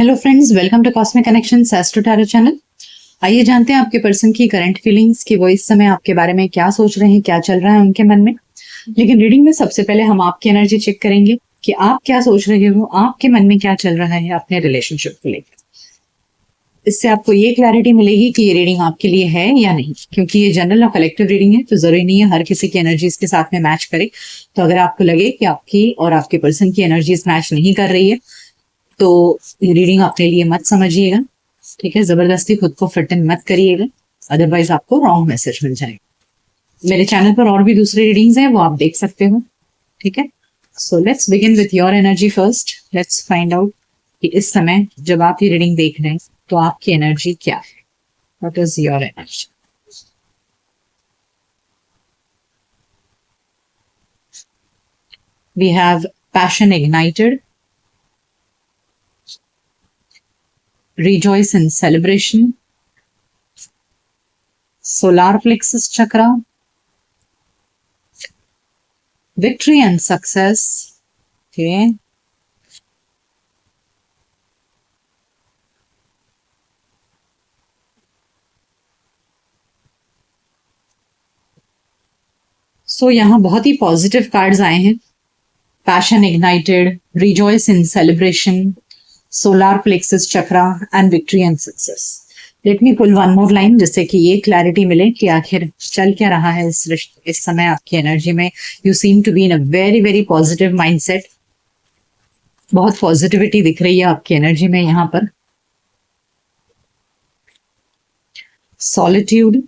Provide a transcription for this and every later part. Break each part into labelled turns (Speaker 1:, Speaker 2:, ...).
Speaker 1: Hello friends, welcome to cosmic connections astro tarot channel. आइए जानते हैं आपके पर्सन की करंट फीलिंग्स कि वो इस समय आपके बारे में क्या सोच रहे हैं, क्या चल रहा है उनके मन में। लेकिन रीडिंग में सबसे पहले हम आपकी एनर्जी चेक करेंगे कि आप क्या सोच रहे हो, आपके मन में क्या चल रहा है अपने रिलेशनशिप को लेकर। इससे आपको ये क्लैरिटी मिलेगी कि ये रीडिंग आपके लिए है या नहीं, क्योंकि ये जनरल और कलेक्टिव रीडिंग है तो जरूरी नहीं है हर किसी की एनर्जीज के साथ में मैच करे। तो अगर आपको लगे कि आपकी और आपके पर्सन की एनर्जीज मैच नहीं कर रही है तो रीडिंग अपने लिए मत समझिएगा, ठीक है। जबरदस्ती खुद को फिट इन मत करिएगा, अदरवाइज आपको रॉन्ग मैसेज मिल जाएगा। मेरे चैनल पर और भी दूसरी रीडिंग्स हैं, वो आप देख सकते हो, ठीक है। So let's begin with your energy first. Let's find out कि इस समय जब आप ये रीडिंग देख रहे हैं तो आपकी एनर्जी क्या है। What is your energy? We have passion ignited, rejoice in celebration, solar plexus chakra, victory and success, okay, so यहाँ बहुत ही पॉजिटिव कार्ड्स आए हैं। Passion ignited, rejoice in celebration, solar plexus chakra and victory and success. Let me pull one more line जिससे कि ये clarity मिले कि आखिर चल क्या रहा है इस समय आपकी एनर्जी में। You seem to be in a very very positive mindset. बहुत पॉजिटिविटी दिख रही है आपकी एनर्जी में यहाँ पर। Solitude,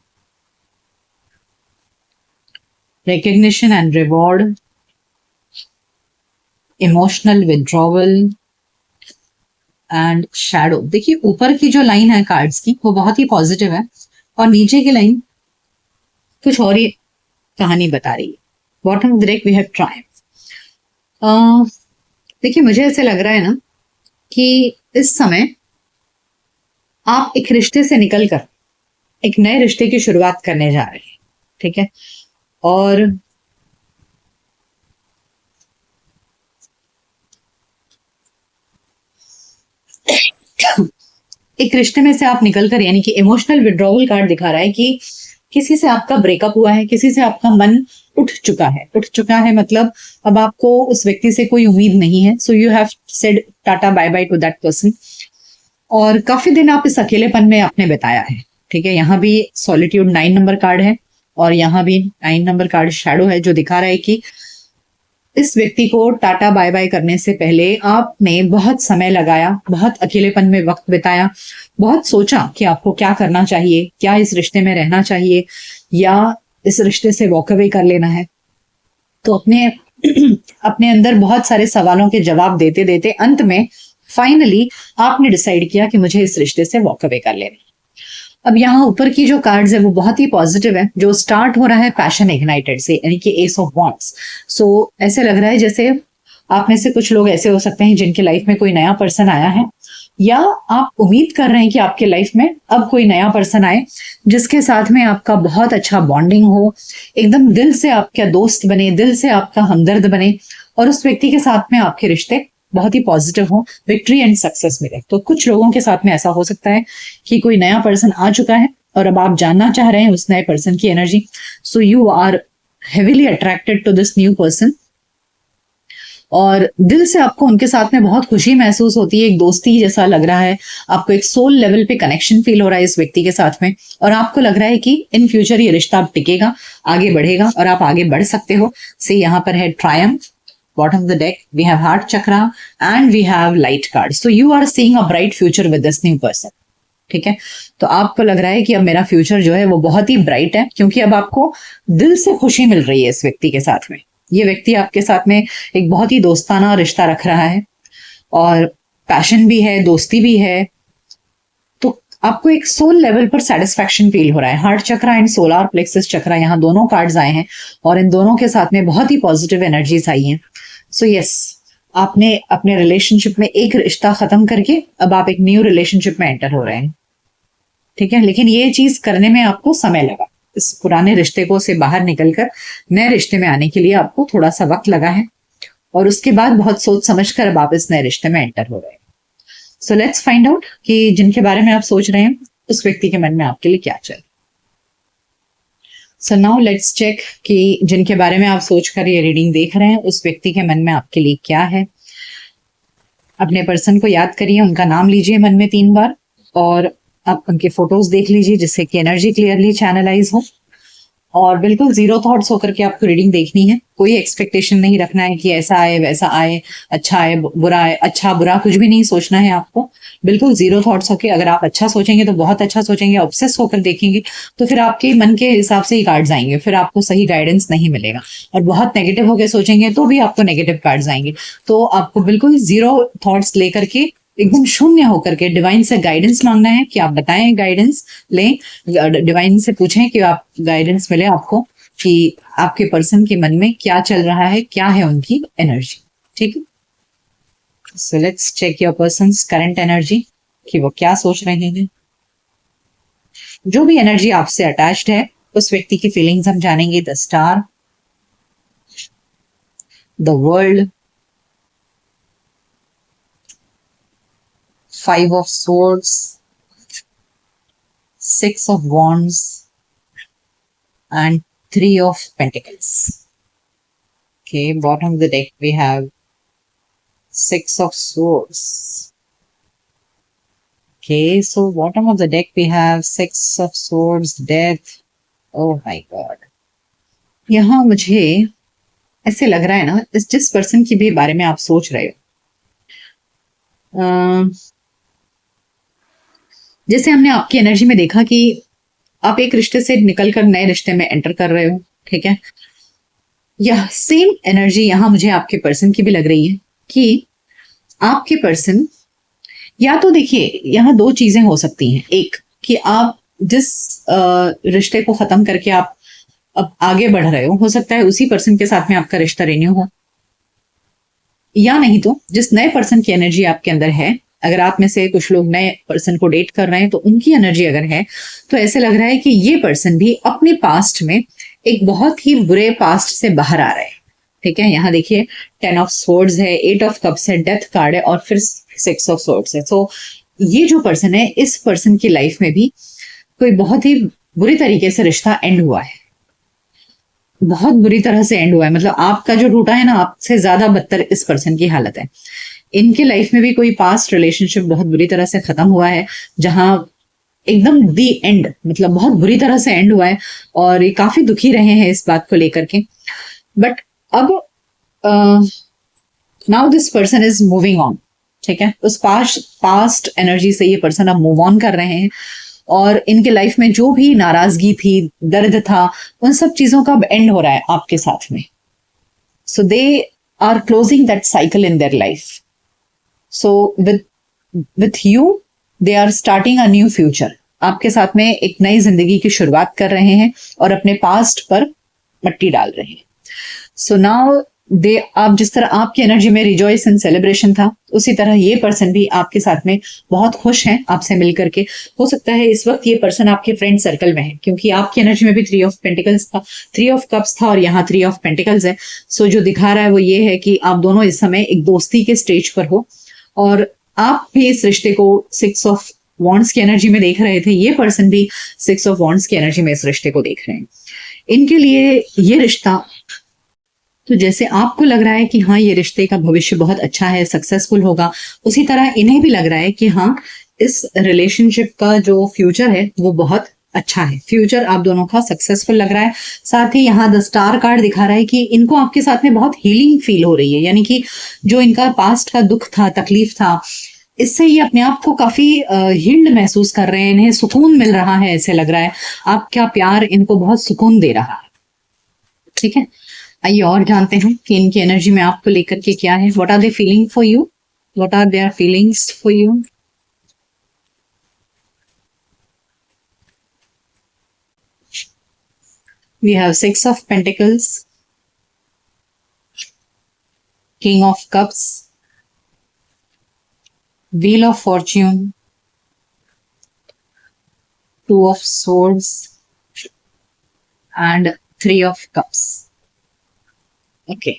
Speaker 1: recognition and reward, emotional withdrawal and shadow। देखिए ऊपर की जो लाइन है कार्ड्स की वो बहुत ही पॉजिटिव है और नीचे की लाइन कुछ और ही कहानी बता रही है। Bottom of the deck we have triumph. देखिए मुझे ऐसे लग रहा है ना कि इस समय आप एक रिश्ते से निकलकर एक नए रिश्ते की शुरुआत करने जा रहे हैं, ठीक है। और एक रिश्ते में से आप निकलकर, यानी कि इमोशनल विड्रॉवल कार्ड दिखा रहा है कि किसी से आपका ब्रेकअप हुआ है, किसी से आपका मन उठ चुका है मतलब अब आपको उस व्यक्ति से कोई उम्मीद नहीं है। So you have said tata bye bye to that person. और काफी दिन आप इस अकेलेपन में आपने बिताया है, ठीक है। यहाँ भी सॉलिट्यूड 9 नंबर कार्ड है और यहाँ भी 9 नंबर कार्ड शैडो है, जो दिखा रहा है कि इस व्यक्ति को टाटा बाय बाय करने से पहले आपने बहुत समय लगाया, बहुत अकेलेपन में वक्त बिताया, बहुत सोचा कि आपको क्या करना चाहिए, क्या इस रिश्ते में रहना चाहिए या इस रिश्ते से वॉक अवे कर लेना है। तो अपने अपने अंदर बहुत सारे सवालों के जवाब देते देते अंत में फाइनली आपने डिसाइड किया कि मुझे इस रिश्ते से वॉक अवे कर लेना। अब यहाँ ऊपर की जो कार्ड्स है वो बहुत ही पॉजिटिव है, जो स्टार्ट हो रहा है पैशन इग्नाइटेड से, यानी कि एस ऑफ वॉन्ड्स। सो ऐसे लग रहा है जैसे आप में से कुछ लोग ऐसे हो सकते हैं जिनके लाइफ में कोई नया पर्सन आया है, या आप उम्मीद कर रहे हैं कि आपके लाइफ में अब कोई नया पर्सन आए जिसके साथ में आपका बहुत अच्छा बॉन्डिंग हो, एकदम दिल से आपका दोस्त बने, दिल से आपका हमदर्द बने और उस व्यक्ति के साथ में आपके रिश्ते बहुत ही पॉजिटिव हो, विक्ट्री एंड सक्सेस मिले। तो कुछ लोगों के साथ में ऐसा हो सकता है कि कोई नया पर्सन आ चुका है और अब आप जानना चाह रहे हैं उस नए पर्सन की energy. So you are heavily attracted to this new person और दिल से आपको उनके साथ में बहुत खुशी महसूस होती है, एक दोस्ती जैसा लग रहा है आपको, एक सोल लेवल पे कनेक्शन फील हो रहा है इस व्यक्ति के साथ में। और आपको लग रहा है कि इन फ्यूचर ये रिश्ता अब टिकेगा, आगे बढ़ेगा और आप आगे बढ़ सकते हो। से यहाँ पर है Triumph. Bottom of the deck we have heart chakra and we have light card. So you are seeing a bright future with this new person, ठीक है। तो आपको लग रहा है कि अब मेरा फ्यूचर जो है वो बहुत ही ब्राइट है, क्योंकि अब आपको दिल से खुशी मिल रही है इस व्यक्ति के साथ में। ये व्यक्ति आपके साथ में एक बहुत ही दोस्ताना रिश्ता रख रहा है और पैशन भी है, दोस्ती भी है। तो आपको एक सोल लेवल पर सेटिस्फैक्शन फील हो रहा है। Heart chakra and solar plexus chakra, यहाँ दोनों कार्ड्स आए हैं और इन दोनों के साथ में बहुत ही पॉजिटिव एनर्जीज आई हैं। सो यस, आपने अपने रिलेशनशिप में एक रिश्ता खत्म करके अब आप एक न्यू रिलेशनशिप में एंटर हो रहे हैं, ठीक है। लेकिन ये चीज करने में आपको समय लगा, इस पुराने रिश्ते को से बाहर निकलकर नए रिश्ते में आने के लिए आपको थोड़ा सा वक्त लगा है और उसके बाद बहुत सोच समझ कर अब आप इस नए रिश्ते में एंटर हो रहे हैं। सो लेट्स फाइंड आउट कि जिनके बारे में आप सोच रहे हैं उस व्यक्ति के मन में आपके लिए क्या चल। सो नाउ लेट्स चेक कि जिनके बारे में आप सोचकर ये रीडिंग देख रहे हैं उस व्यक्ति के मन में आपके लिए क्या है। अपने पर्सन को याद करिए, उनका नाम लीजिए मन में 3 बार और आप उनके फोटोज देख लीजिए जिससे कि एनर्जी क्लियरली चैनलाइज हो। और बिल्कुल जीरो थॉट्स होकर के आपको रीडिंग देखनी है। कोई एक्सपेक्टेशन नहीं रखना है कि ऐसा आए वैसा आए, अच्छा आए बुरा आए, अच्छा बुरा कुछ भी नहीं सोचना है आपको। बिल्कुल जीरो थॉट्स होके, अगर आप अच्छा सोचेंगे तो बहुत अच्छा सोचेंगे, ऑब्सेस होकर देखेंगे तो फिर आपके मन के हिसाब से ही कार्ड्स आएंगे, फिर आपको सही गाइडेंस नहीं मिलेगा। और बहुत नेगेटिव होकर सोचेंगे तो भी आपको नेगेटिव कार्ड्स आएंगे। तो आपको बिल्कुल जीरो थॉट्स लेकर के, एकदम शून्य होकर के डिवाइन से गाइडेंस मांगना है कि आप बताएं, गाइडेंस लें, डिवाइन से पूछें कि आप गाइडेंस मिले आपको कि आपके पर्सन के मन में क्या चल रहा है, क्या है उनकी एनर्जी। ठीक है, so let's check your person's current energy कि वो क्या सोच रहे हैं। जो भी एनर्जी आपसे अटैच्ड है उस व्यक्ति की फीलिंग्स हम जानेंगे। The star, the world, 5 of swords, 6 of wands, and 3 of pentacles. Okay, bottom of the deck we have 6 of swords. Okay, so bottom of the deck we have 6 of swords, death. Oh my god. यहाँ मुझे ऐसे लग रहा है ना, इस जिस person की भी बारे में आप सोच रहे हो, जैसे हमने आपकी एनर्जी में देखा कि आप एक रिश्ते से निकलकर नए रिश्ते में एंटर कर रहे हो। ठीक है, यह सेम एनर्जी यहां मुझे आपके पर्सन की भी लग रही है कि आपके पर्सन, या तो देखिए यहां 2 चीजें हो सकती हैं। एक कि आप जिस रिश्ते को खत्म करके आप अब आगे बढ़ रहे हो सकता है उसी पर्सन के साथ में आपका रिश्ता रिन्यू हो, या नहीं तो जिस नए पर्सन की एनर्जी आपके अंदर है, अगर आप में से कुछ लोग नए पर्सन को डेट कर रहे हैं तो उनकी एनर्जी अगर है तो ऐसे लग रहा है कि ये पर्सन भी अपने पास्ट में एक बहुत ही बुरे पास्ट से बाहर आ रहे हैं। ठीक है, यहाँ देखिए 10 ऑफ स्वॉर्ड्स है, 8 ऑफ कप्स है, डेथ कार्ड है और फिर 6 ऑफ स्वॉर्ड्स है। तो ये जो पर्सन है, इस पर्सन की लाइफ में भी कोई बहुत ही बुरी तरीके से रिश्ता एंड हुआ है, बहुत बुरी तरह से एंड हुआ है। मतलब आपका जो टूटा है ना, आपसे ज्यादा बदतर इस पर्सन की हालत है। इनके लाइफ में भी कोई पास्ट रिलेशनशिप बहुत बुरी तरह से खत्म हुआ है, जहां एकदम दी एंड, मतलब बहुत बुरी तरह से एंड हुआ है और ये काफी दुखी रहे हैं इस बात को लेकर के। बट अब now this person is moving on. ठीक है, उस पास्ट एनर्जी से ये पर्सन अब मूव ऑन कर रहे हैं और इनके लाइफ में जो भी नाराजगी थी, दर्द था, उन सब चीजों का अब एंड हो रहा है आपके साथ में। So they are closing that cycle in their life. So with you they are starting a new future। आपके साथ में एक नई जिंदगी की शुरुआत कर रहे हैं और अपने पास्ट पर मट्टी डाल रहे हैं। सो नाउ दे, आप जिस तरह आपकी एनर्जी में रिजॉइस एंड सेलिब्रेशन था, उसी तरह ये पर्सन भी आपके साथ में बहुत खुश हैं आपसे मिलकर के। हो सकता है इस वक्त ये पर्सन आपके फ्रेंड सर्कल में है, क्योंकि आपकी एनर्जी में भी 3 ऑफ पेंटिकल्स था, 3 ऑफ कप्स था और यहाँ 3 ऑफ पेंटिकल्स है। सो जो दिखा रहा है वो ये है कि आप दोनों इस समय एक दोस्ती के स्टेज पर हो और आप भी इस रिश्ते को 6 ऑफ वॉन्ड्स की एनर्जी में देख रहे थे, ये पर्सन भी 6 ऑफ वॉन्ड्स की एनर्जी में इस रिश्ते को देख रहे हैं। इनके लिए ये रिश्ता, तो जैसे आपको लग रहा है कि हाँ ये रिश्ते का भविष्य बहुत अच्छा है, सक्सेसफुल होगा, उसी तरह इन्हें भी लग रहा है कि हाँ इस रिलेशनशिप का जो फ्यूचर है वो बहुत अच्छा है। फ्यूचर आप दोनों का सक्सेसफुल लग रहा है। साथ ही यहाँ द स्टार कार्ड दिखा रहा है कि इनको आपके साथ में बहुत हीलिंग फील हो रही है, यानी कि जो इनका पास्ट का दुख था, तकलीफ था, इससे ये अपने आप को काफी हील्ड महसूस कर रहे हैं, इन्हें सुकून मिल रहा है। ऐसे लग रहा है आपका प्यार इनको बहुत सुकून दे रहा है। ठीक है, आइए और जानते हैं कि इनकी एनर्जी में आपको लेकर के क्या है। What are they feeling for you, what are their feelings for you. We have 6 of Pentacles, King of Cups, Wheel of Fortune, 2 of Swords, and 3 of Cups. Okay.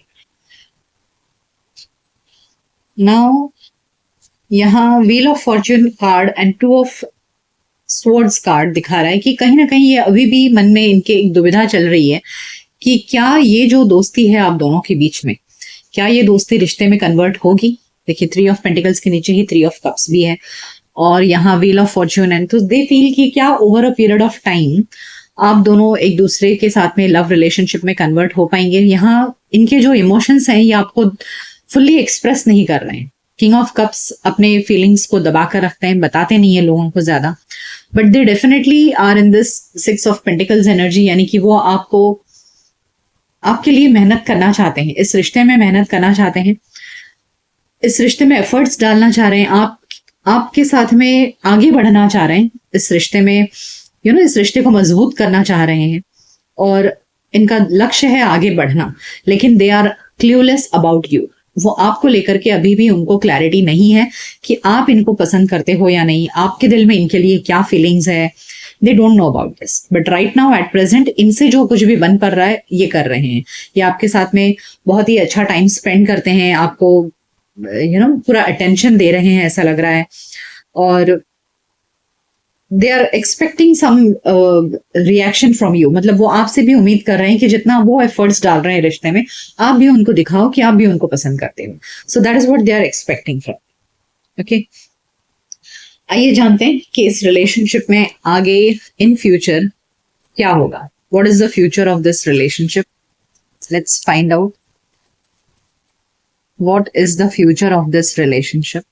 Speaker 1: Now, यहाँ wheel of Fortune card and two of swords card दिखा रहा है कि कहीं ना कहीं ये अभी भी मन में इनके एक दुविधा चल रही है कि क्या ये जो दोस्ती है आप दोनों के बीच में, क्या ये दोस्ती रिश्ते में कन्वर्ट होगी। देखिए 3 ऑफ पेंटिकल्स के नीचे ही 3 ऑफ कप्स भी है और यहाँ व्हील ऑफ फॉर्च्यून है। तो दे फील कि क्या over a period of time आप दोनों एक दूसरे के साथ में लव रिलेशनशिप में कन्वर्ट हो पाएंगे। यहाँ इनके जो इमोशंस हैं ये आपको फुल्ली एक्सप्रेस नहीं कर रहे हैं। किंग ऑफ कप्स अपने फीलिंग्स को दबा कर रखते हैं, बताते नहीं है लोगों को ज्यादा, but they definitely are in this 6 of pentacles energy, यानी कि वो आपको आपके लिए मेहनत करना चाहते हैं, इस रिश्ते में मेहनत करना चाहते हैं, इस रिश्ते में एफर्ट्स डालना चाह रहे हैं, आपके साथ में आगे बढ़ना चाह रहे हैं, इस रिश्ते में इस रिश्ते को मजबूत करना चाह रहे हैं और इनका लक्ष्य है आगे बढ़ना, लेकिन they are clueless about you. वो आपको लेकर के अभी भी उनको क्लैरिटी नहीं है कि आप इनको पसंद करते हो या नहीं, आपके दिल में इनके लिए क्या फीलिंग्स है। They don't know about this, but right now at present इनसे जो कुछ भी बन कर रहा है ये कर रहे हैं। ये आपके साथ में बहुत ही अच्छा टाइम स्पेंड करते हैं, आपको पूरा अटेंशन दे रहे हैं ऐसा लग रहा है, और they are expecting some reaction from you. मतलब वो आपसे भी उम्मीद कर रहे हैं कि जितना वो एफर्ट्स डाल रहे हैं रिश्ते में, आप भी उनको दिखाओ कि आप भी उनको पसंद करते हो। So that is what they are expecting from. Okay, आइए जानते हैं कि इस रिलेशनशिप में आगे इन फ्यूचर क्या होगा। What is the future of this relationship? Let's find out what is the future of this relationship.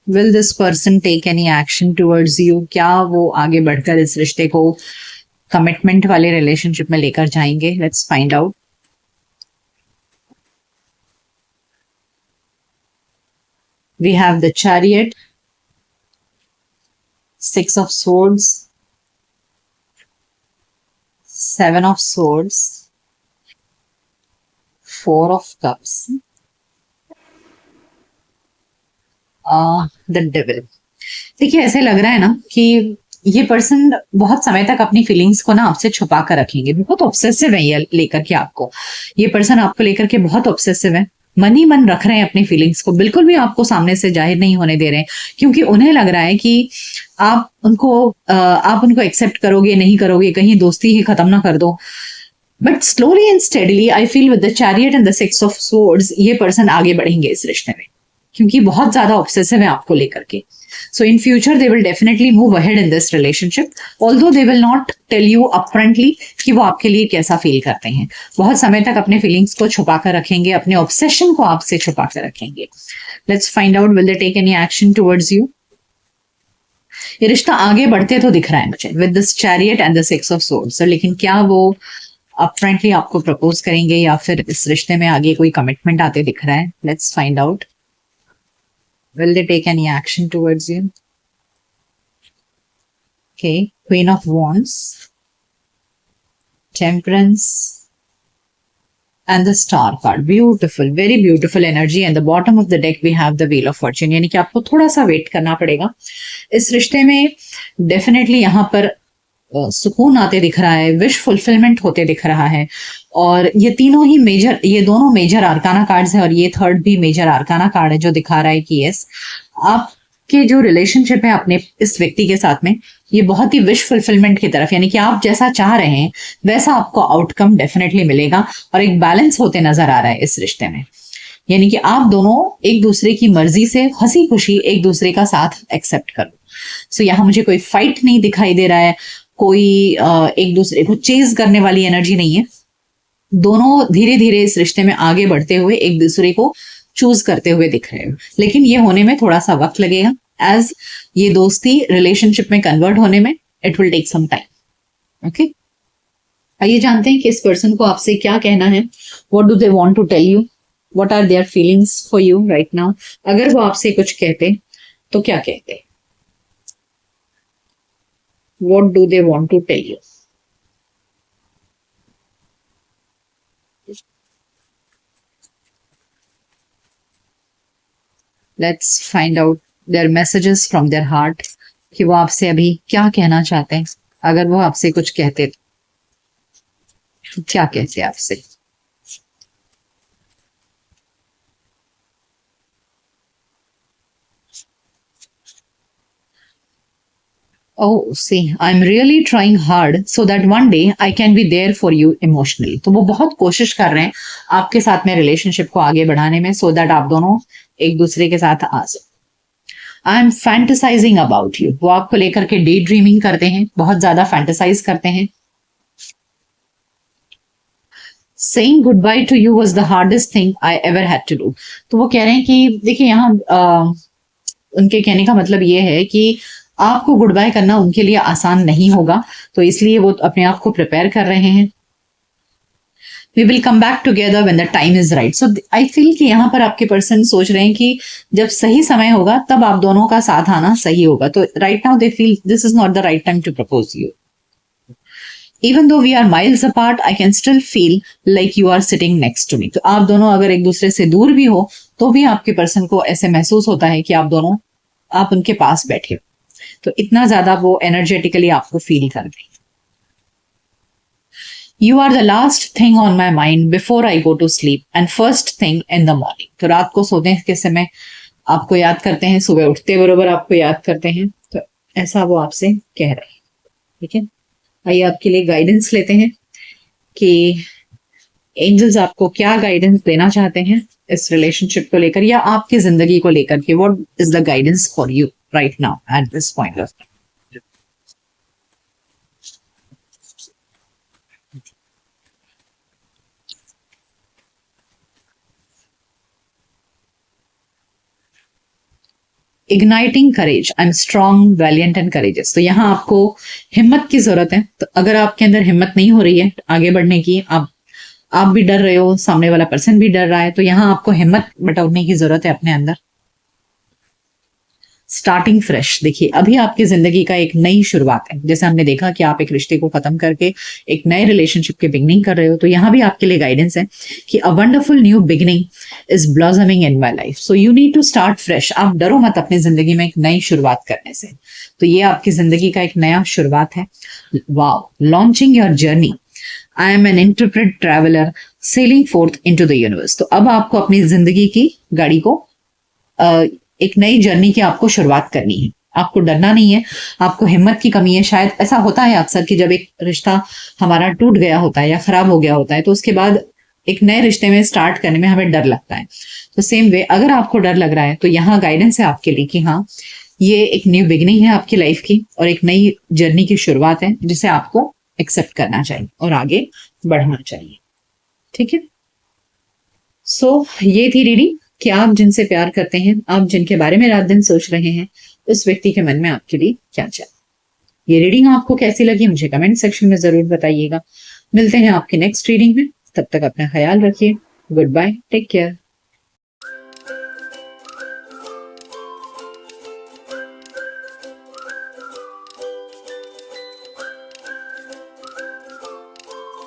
Speaker 1: Will this person take any action towards you? क्या वो आगे बढ़कर इस रिश्ते को कमिटमेंट वाले रिलेशनशिप में लेकर जाएंगे? Let's find out. We have the Chariot, 6 of Swords, 7 of Swords, 4 of Cups, the Devil। देखिए ऐसे लग रहा है ना कि ये पर्सन बहुत समय तक अपनी फीलिंग्स को ना आपसे छुपा कर रखेंगे, बहुत ऑब्सेसिव है ये लेकर के आपको। ये पर्सन आपको लेकर के बहुत ऑब्सेसिव है, मन ही मन रख रहे हैं अपनी फीलिंग्स को, बिल्कुल भी आपको सामने से जाहिर नहीं होने दे रहे हैं, क्योंकि उन्हें लग रहा है कि आप उनको एक्सेप्ट करोगे नहीं करोगे, कहीं दोस्ती ही खत्म ना कर दो। But slowly and steadily I feel with the chariot and the 6 of swords ये पर्सन आगे बढ़ेंगे इस रिश्ते में, क्योंकि बहुत ज्यादा ऑब्सेसिव है आपको लेकर के। So in future they will definitely move ahead in this relationship, although they will not tell you upfrontly कि वो आपके लिए कैसा फील करते हैं। बहुत समय तक अपने फीलिंग्स को छुपा कर रखेंगे, अपने ऑब्सेशन को आपसे छुपा कर रखेंगे। Let's find out will they take any action towards you। ये रिश्ता आगे बढ़ते तो दिख रहा है मुझे with this chariot and the 6 of swords। So, लेकिन क्या वो अपफ्रंटली आपको प्रपोज करेंगे या फिर इस रिश्ते में आगे कोई कमिटमेंट आते दिख रहा है? Let's find out। Will they take any action towards you? Okay, Queen of Wands, Temperance, and the Star card. Beautiful, very beautiful energy. And the bottom of the deck we have the Wheel of Fortune. यानी कि आपको थोड़ा सा wait करना पड़ेगा इस रिश्ते में। डेफिनेटली यहाँ पर सुकून आते दिख रहा है, विश फुलफिलमेंट होते दिख रहा है, और ये दोनों मेजर आर्काना कार्ड्स हैं, और ये थर्ड भी मेजर आर्काना कार्ड है जो दिखा रहा है कि यस आपके जो रिलेशनशिप है अपने इस व्यक्ति के साथ में, ये बहुत ही विश फुलफिलमेंट की तरफ, यानी कि आप जैसा चाह रहे हैं वैसा आपको आउटकम डेफिनेटली मिलेगा, और एक बैलेंस होते नजर आ रहा है इस रिश्ते में। यानी कि आप दोनों एक दूसरे की मर्जी से हंसी खुशी एक दूसरे का साथ एक्सेप्ट करो। सो यहाँ मुझे कोई फाइट नहीं दिखाई दे रहा है, कोई एक दूसरे को चेज करने वाली एनर्जी नहीं है। दोनों धीरे धीरे इस रिश्ते में आगे बढ़ते हुए एक दूसरे को चूज करते हुए दिख रहे हो, लेकिन ये होने में थोड़ा सा वक्त लगेगा, एज ये दोस्ती रिलेशनशिप में कन्वर्ट होने में it will take some time. Okay, आइए जानते हैं कि इस पर्सन को आपसे क्या कहना है। What do they want to tell you? What are their feelings for you right now? अगर वो आपसे कुछ कहते तो क्या कहते? What do they want to tell you? Let's find out their messages from their heart कि वो आपसे अभी क्या कहना चाहते हैं। अगर वो आपसे कुछ कहते तो क्या कहते आपसे? Oh, see, I'm really trying hard so that one day I can be there for you emotionally. तो वो बहुत कोशिश कर रहे हैं आपके साथ में रिलेशनशिप को आगे बढ़ाने में, so that आप दोनों एक दूसरे के साथ आ सकें। I am fantasising about you, वो आपको लेकर के डे ड्रीमिंग करते हैं, बहुत ज्यादा फैंटेसाइज करते हैं। Saying good bye to you was the hardest thing I ever had to do. तो वो कह रहे हैं कि देखिए यहाँ उनके कहने का मतलब ये है कि आपको गुड बाय करना उनके लिए आसान नहीं होगा, तो इसलिए वो अपने आप को प्रिपेयर कर रहे हैं। We will come back together when the time is right. So I feel कि यहाँ पर आपके पर्सन सोच रहे हैं कि जब सही समय होगा तब आप दोनों का साथ आना सही होगा। तो right now they feel this is not the right time to propose you. Even though we are miles apart I can still feel like you are sitting next to me. तो आप दोनों अगर एक दूसरे से दूर भी हो तो भी आपके पर्सन को ऐसे महसूस होता है कि आप उनके पास बैठे हो, तो इतना ज्यादा वो एनर्जेटिकली आपको फील कर रहे हैं। You are the last thing on my mind before I go to sleep and first thing in the morning. तो रात को सोने के समय आपको याद करते हैं, सुबह उठते बरोबर आपको याद करते हैं, तो ऐसा वो आपसे कह रहे हैं। ठीक है, आइए आपके लिए गाइडेंस लेते हैं कि एंजल्स आपको क्या गाइडेंस देना चाहते हैं इस रिलेशनशिप को लेकर या आपकी जिंदगी को लेकर के। What is the guidance for you right now at this point of time. Igniting courage, I am strong valiant and courageous. तो यहाँ आपको हिम्मत की जरूरत है। तो अगर आपके अंदर हिम्मत नहीं हो रही है आगे बढ़ने की, आप भी डर रहे हो, सामने वाला पर्सन भी डर रहा है, तो यहाँ आपको हिम्मत बटोरने की जरूरत है अपने अंदर। स्टार्टिंग फ्रेश, देखिए अभी आपकी जिंदगी का एक नई शुरुआत है। जैसे हमने देखा कि आप एक रिश्ते को खत्म करके एक नए रिलेशनशिप की बिगनिंग कर रहे हो, तो यहाँ भी आपके लिए गाइडेंस है कि a wonderful new beginning is blossoming in my life, so you need to start fresh. आप डरो मत अपनी जिंदगी में एक नई शुरुआत करने से। तो ये आपकी जिंदगी का एक नया शुरुआत है। Wow, launching your journey, I am an interpret traveller sailing forth into the universe. तो अब आपको अपनी जिंदगी की गाड़ी को एक नई जर्नी की आपको शुरुआत करनी है। आपको डरना नहीं है, आपको हिम्मत की कमी है। शायद ऐसा होता है अक्सर कि जब एक रिश्ता हमारा टूट गया होता है या खराब हो गया होता है, तो उसके बाद एक नए रिश्ते में स्टार्ट करने में हमें डर लगता है। तो सेम वे अगर आपको डर लग रहा है तो यहाँ गाइडेंस है आपके लिए कि हाँ, ये एक न्यू बिगिनिंग है आपकी लाइफ की और एक नई जर्नी की शुरुआत है जिसे आपको एक्सेप्ट करना चाहिए और आगे बढ़ना चाहिए। ठीक है, सो ये थी रीडिंग कि आप जिनसे प्यार करते हैं, आप जिनके बारे में रात दिन सोच रहे हैं, उस व्यक्ति के मन में आपके लिए क्या चाहिए। ये रीडिंग आपको कैसी लगी मुझे कमेंट सेक्शन में जरूर बताइएगा। मिलते हैं आपकी नेक्स्ट रीडिंग में, तब तक अपना ख्याल रखिए। Good bye, take care.